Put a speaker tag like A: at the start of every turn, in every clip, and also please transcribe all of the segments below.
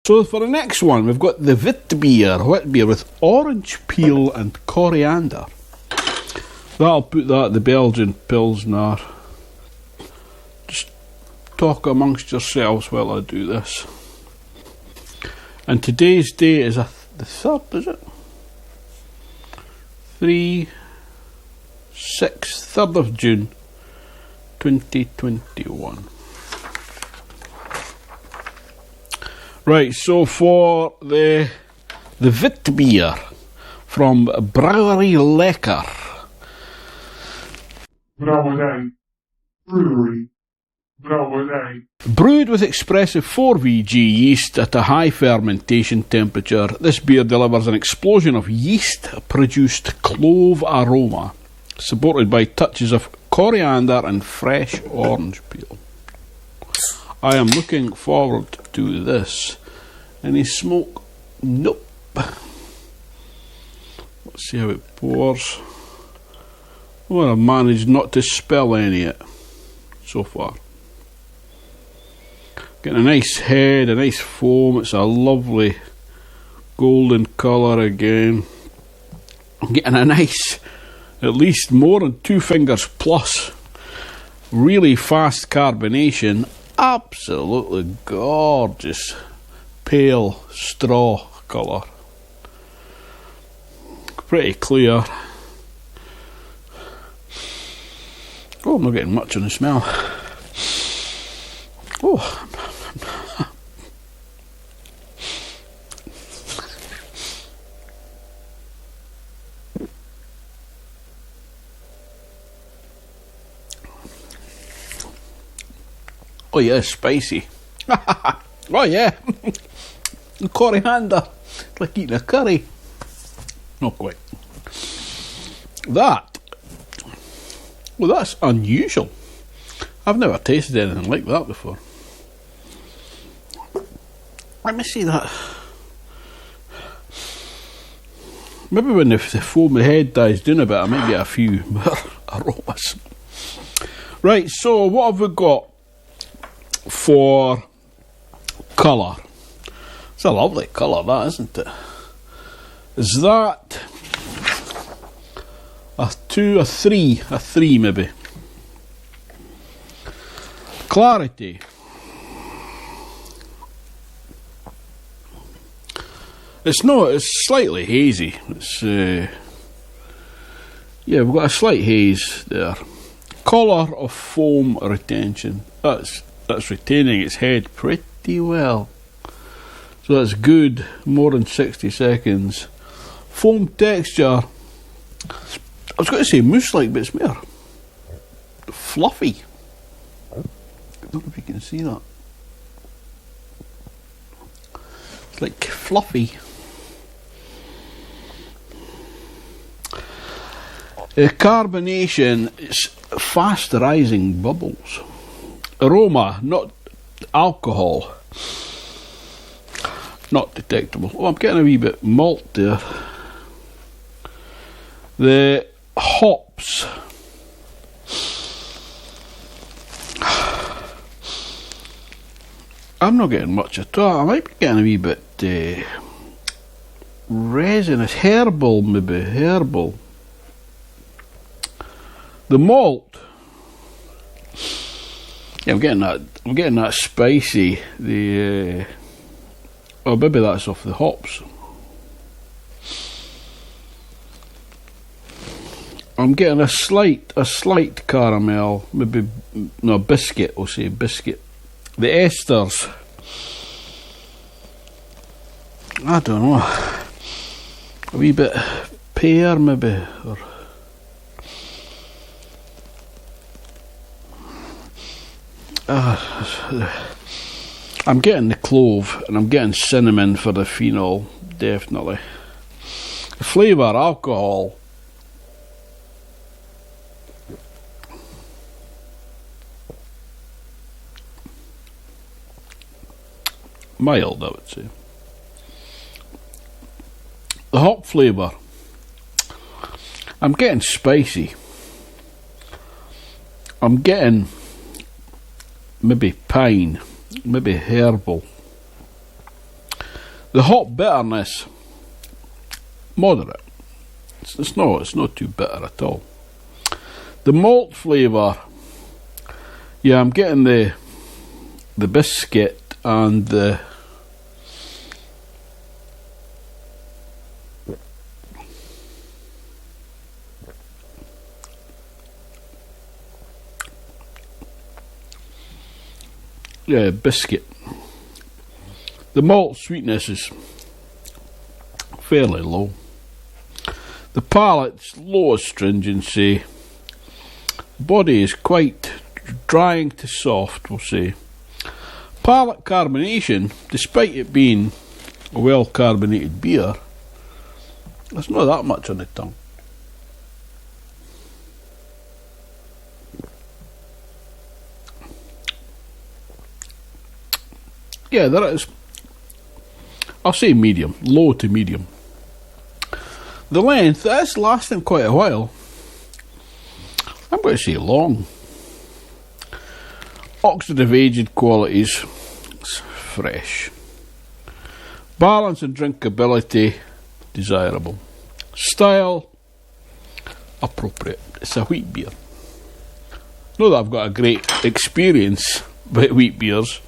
A: So for the next one, we've got the wheat beer with orange peel and coriander. That'll put that the Belgian Pilsner. Just talk amongst yourselves while I do this. And today's date is the 3rd, is it? 3rd of June 2021. Right, so for the wit beer from Brouwerij Lekker.
B: Brouwerij. Brewery. Brouwerij.
A: Brewed with expressive 4VG yeast at a high fermentation temperature, this beer delivers an explosion of yeast-produced clove aroma, supported by touches of coriander and fresh orange peel. I am looking forward to this. Any smoke? Nope. Let's see how it pours. Well, I've managed not to spill any yet so far. Getting a nice head, a nice foam. It's a lovely golden colour again. I'm getting a nice, at least more than 2 fingers plus. Really fast carbonation. Absolutely gorgeous pale straw colour. Pretty clear. Oh, I'm not getting much on the smell. Oh. Oh yeah, spicy. Oh yeah. Coriander. It's like eating a curry. Not quite. That. Well, that's unusual. I've never tasted anything like that before. Let me see that. Maybe when the foam head dies down a bit, I might get a few more aromas. Right, so what have we got for colour? It's a lovely colour, that, isn't it? Is that a 2, a 3, a 3 maybe? Clarity. It's slightly hazy. It's yeah, we've got a slight haze there. Colour of foam retention. That's retaining its head pretty well. So that's good, more than 60 seconds. Foam texture, I was going to say mousse-like, but it's more fluffy. I don't know if you can see that. It's like fluffy. Carbonation, it's fast rising bubbles. Aroma, not alcohol. Not detectable. Oh, I'm getting a wee bit malt there. The hops. I'm not getting much at all. I might be getting a wee bit resinous, herbal maybe, herbal. The malt. Yeah, I'm getting that spicy. Oh, maybe that's off the hops. I'm getting a slight caramel, maybe no biscuit. We'll say biscuit. The esters. I don't know. A wee bit pear maybe, or. I'm getting the clove and I'm getting cinnamon for the phenol, definitely. The flavour, alcohol. Mild, I would say. The hop flavour. I'm getting spicy. I'm getting maybe pine, maybe herbal. The hop bitterness, moderate. It's not too bitter at all. The malt flavour, yeah, I'm getting the biscuit and the biscuit. The malt sweetness is fairly low. The palate's low astringency. Body is quite drying to soft, we'll say. Palate carbonation, despite it being a well carbonated beer, there's not that much on the tongue. Yeah, there is. I'll say medium, low to medium. The length, that's lasting quite a while. I'm going to say long. Oxidative aged qualities, it's fresh. Balance and drinkability, desirable. Style, appropriate. It's a wheat beer. Not that I've got a great experience with wheat beers,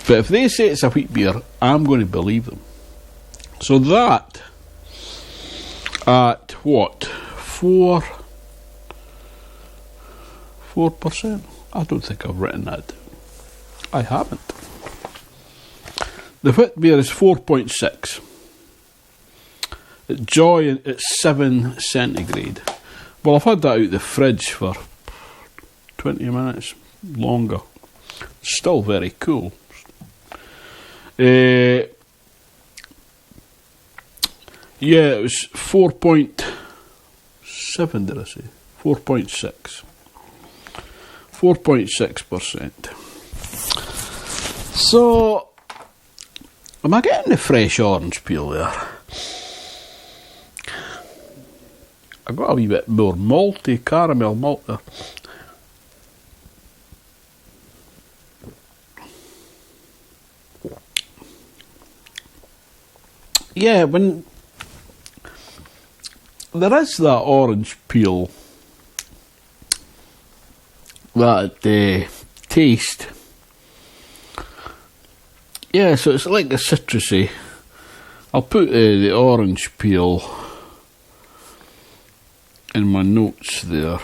A: but if they say it's a wheat beer, I'm going to believe them. So that, at what, 4%? I don't think I've written that down. I haven't. The wheat beer is 4.6. At Joy, it's 7 centigrade. Well, I've had that out the fridge for 20 minutes longer. Still very cool. Yeah, it was 4.7, did I say? 4.6. 4.6%. So, am I getting the fresh orange peel there? I got a wee bit more malty, caramel malt there. Yeah, when there is that orange peel, that taste. Yeah, so it's like a citrusy. I'll put the orange peel in my notes there.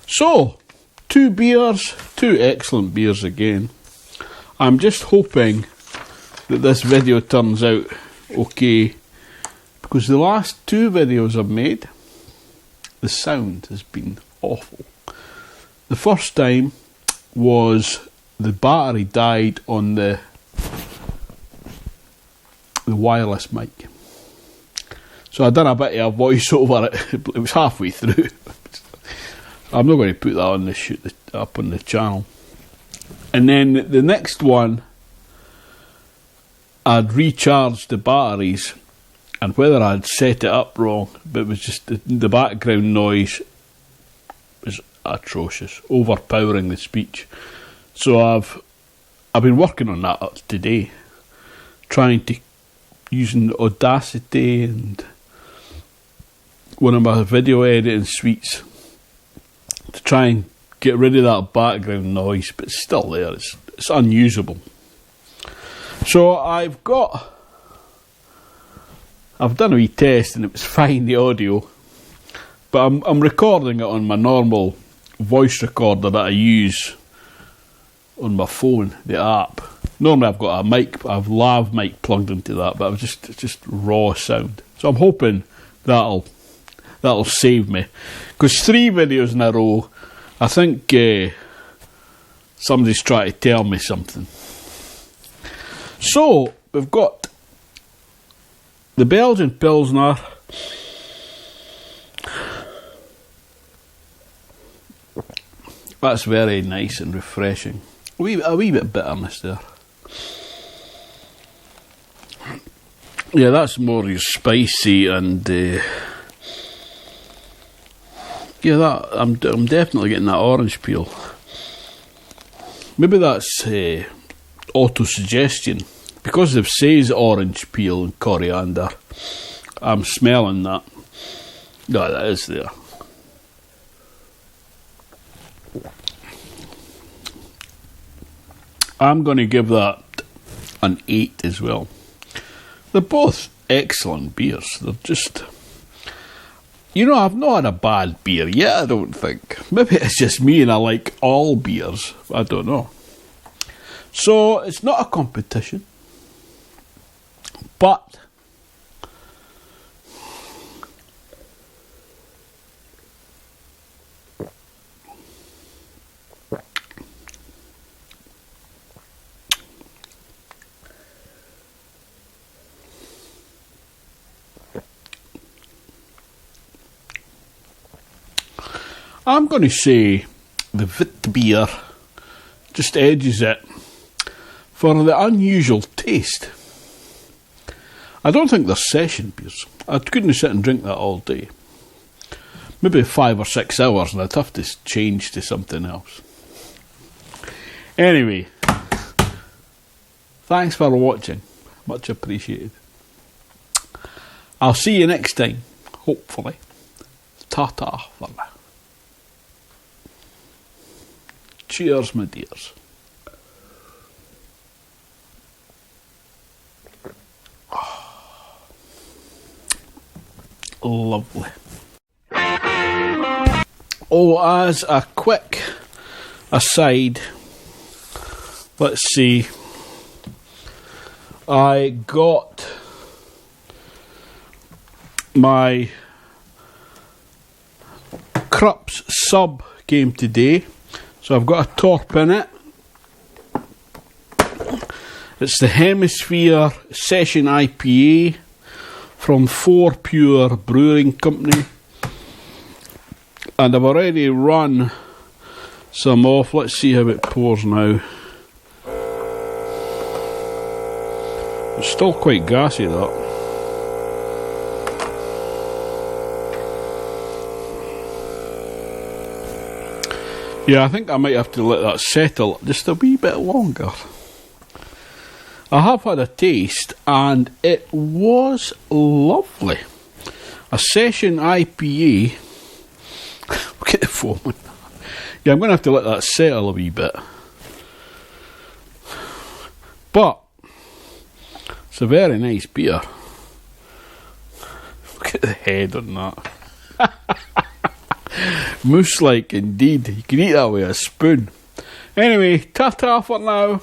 A: So, 2 beers, 2 excellent beers again. I'm just hoping that this video turns out okay, because the last 2 videos I've made, the sound has been awful. The first time was the battery died on the wireless mic. So I done a bit of a voice over it. It was halfway through. I'm not going to put that on up on the channel. And then the next one, I'd recharged the batteries, and whether I'd set it up wrong, but it was just the background noise was atrocious, overpowering the speech. So I've been working on that today, trying to using Audacity and one of my video editing suites to try and get rid of that background noise, but it's still there. It's unusable. So I've done a wee test and it was fine, the audio, but I'm recording it on my normal voice recorder that I use on my phone, the app. Normally I've got a lav mic plugged into that, but it's just raw sound. So I'm hoping that'll save me, because 3 videos in a row, I think somebody's trying to tell me something. So we've got the Belgian Pilsner. That's very nice and refreshing. A wee bit of bitterness there. Yeah, that's more your spicy and yeah, that I'm definitely getting that orange peel. Maybe that's auto-suggestion, because they've says orange peel and coriander, I'm smelling that. No, that is there. I'm going to give that an 8 as well. They're both excellent beers. They're just... You know, I've not had a bad beer yet, I don't think. Maybe it's just me and I like all beers. I don't know. So, it's not a competition. But... I'm going to say the Witbier just edges it for the unusual taste. I don't think they're session beers. I couldn't sit and drink that all day. Maybe 5 or 6 hours and I'd have to change to something else. Anyway, thanks for watching. Much appreciated. I'll see you next time, hopefully. Ta-ta for now. Cheers, my dears. Oh, lovely. Oh, as a quick aside, let's see. I got my Krups sub game today. So I've got a top in it. It's the Hemisphere Session IPA from 4 Pure Brewing Company. And I've already run some off. Let's see how it pours now. It's still quite gassy, that. Yeah, I think I might have to let that settle just a wee bit longer. I have had a taste and it was lovely. A Session IPA. Look at the foam. Yeah, I'm going to have to let that settle a wee bit. But it's a very nice beer. Look at the head on that. Moose-like indeed. You can eat that with a spoon. Anyway, ta-ta for now.